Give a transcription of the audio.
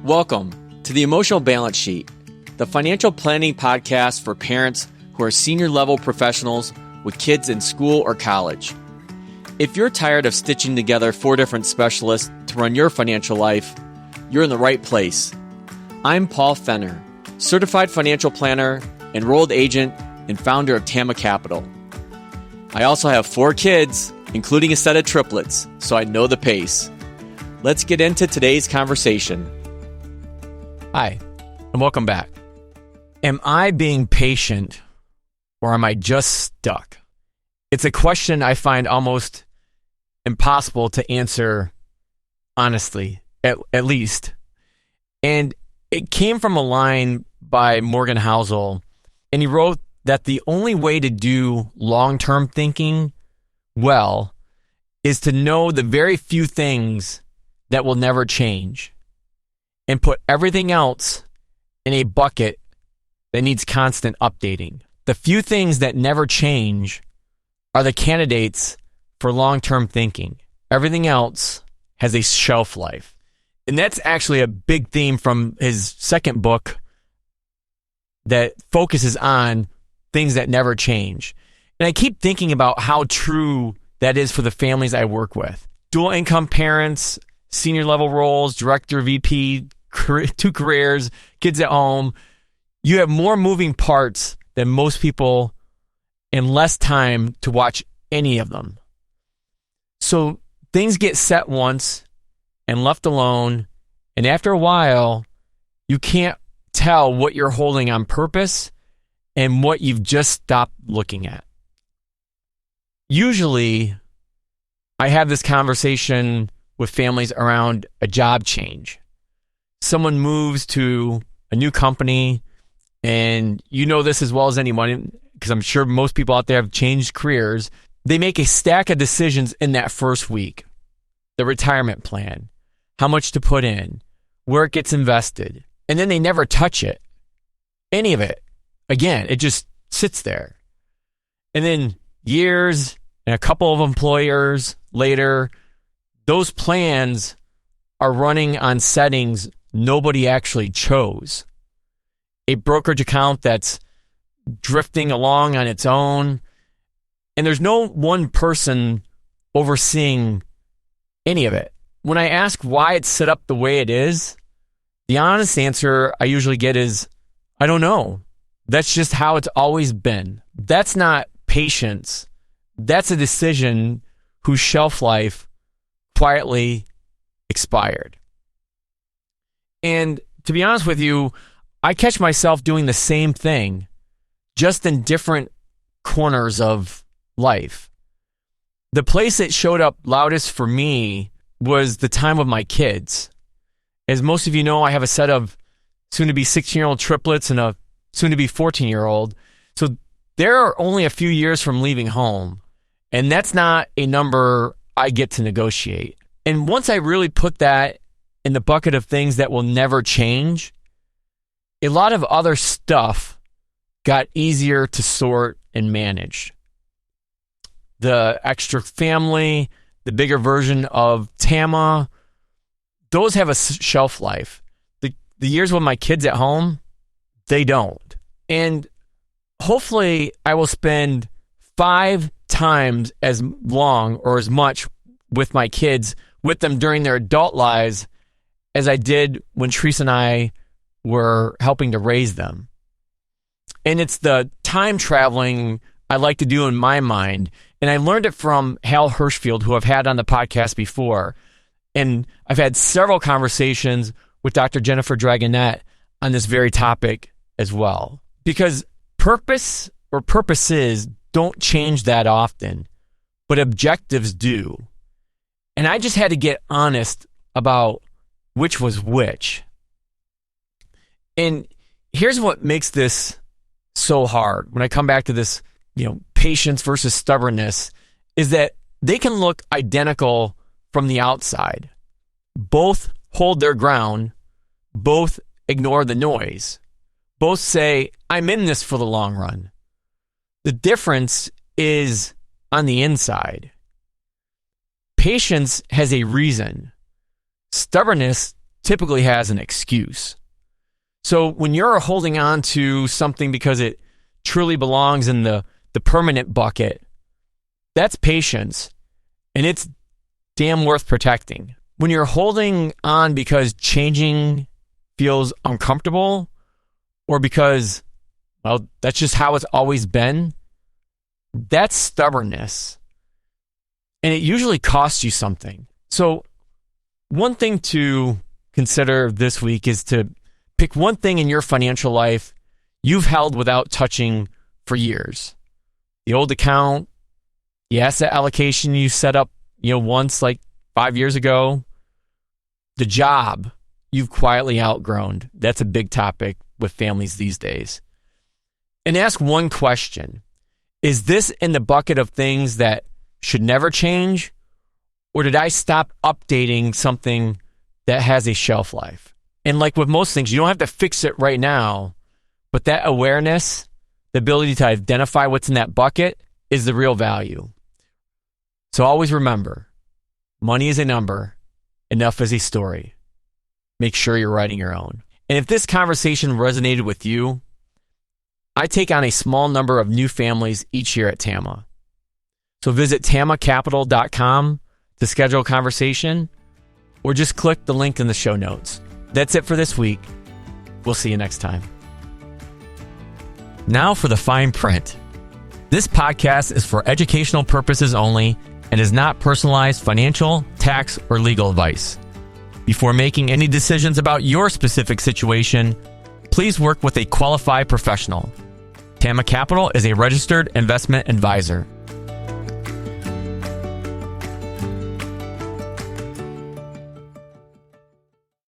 Welcome to the Emotional Balance Sheet, the financial planning podcast for parents who are senior level professionals with kids in school or college. If you're tired of stitching together 4 different specialists to run your financial life, you're in the right place. I'm Paul Fenner, certified financial planner, enrolled agent, and founder of Tama Capital. I also have 4 kids, including a set of triplets, so I know the pace. Let's get into today's conversation. Hi, and welcome back. Am I being patient, or am I just stuck? It's a question I find almost impossible to answer honestly, at least. And it came from a line by Morgan Housel, and he wrote that the only way to do long-term thinking well is to know the very few things that will never change and put everything else in a bucket that needs constant updating. The few things that never change are the candidates for long-term thinking. Everything else has a shelf life. And that's actually a big theme from his second book that focuses on things that never change. And I keep thinking about how true that is for the families I work with. Dual income parents, senior level roles, director, VP, 2 careers, kids at home. You have more moving parts than most people and less time to watch any of them. So things get set once and left alone, and after a while, you can't tell what you're holding on purpose and what you've just stopped looking at. Usually, I have this conversation with families around a job change. Someone moves to a new company, and you know this as well as anyone, because I'm sure most people out there have changed careers. They make a stack of decisions in that first week. The retirement plan, how much to put in, where it gets invested, and then they never touch it. Any of it. Again, it just sits there. And then years and a couple of employers later, those plans are running on settings nobody actually chose. A brokerage account that's drifting along on its own, and there's no one person overseeing any of it. When I ask why it's set up the way it is, the honest answer I usually get is, I don't know. That's just how it's always been. That's not patience. That's a decision whose shelf life quietly expired. And to be honest with you, I catch myself doing the same thing, just in different corners of life. The place it showed up loudest for me was the time with my kids. As most of you know, I have a set of soon-to-be 16-year-old triplets and a soon-to-be 14-year-old. So they're only a few years from leaving home. And that's not a number I get to negotiate. And once I really put that in the bucket of things that will never change, a lot of other stuff got easier to sort and manage. The extra family, the bigger version of Tama, those have a shelf life. The years with my kids at home, they don't. And hopefully I will spend 5 times as long or as much with my kids, with them during their adult lives, as I did when Teresa and I were helping to raise them. And it's the time traveling I like to do in my mind. And I learned it from Hal Hirschfield, who I've had on the podcast before. And I've had several conversations with Dr. Jennifer Dragonette on this very topic as well. Because purpose or purposes don't change that often, but objectives do. And I just had to get honest about which was which. And here's what makes this so hard. When I come back to this, patience versus stubbornness, is that they can look identical from the outside. Both hold their ground. Both ignore the noise. Both say, I'm in this for the long run. The difference is on the inside. Patience has a reason. Stubbornness typically has an excuse. So when you're holding on to something because it truly belongs in the permanent bucket, that's patience, and it's damn worth protecting. When you're holding on because changing feels uncomfortable, or because, well, that's just how it's always been, that's stubbornness. And it usually costs you something. So one thing to consider this week is to pick one thing in your financial life you've held without touching for years. The old account, the asset allocation you set up, once like 5 years ago, the job you've quietly outgrown. That's a big topic with families these days. And ask one question. Is this in the bucket of things that should never change? Or did I stop updating something that has a shelf life? And like with most things, you don't have to fix it right now, but that awareness, the ability to identify what's in that bucket, is the real value. So always remember, money is a number, enough is a story. Make sure you're writing your own. And if this conversation resonated with you, I take on a small number of new families each year at TAMA. So visit tamacapital.com to schedule a conversation, or just click the link in the show notes. That's it for this week. We'll see you next time. Now for the fine print. This podcast is for educational purposes only and is not personalized financial, tax, or legal advice. Before making any decisions about your specific situation, please work with a qualified professional. TAMA Capital is a registered investment advisor.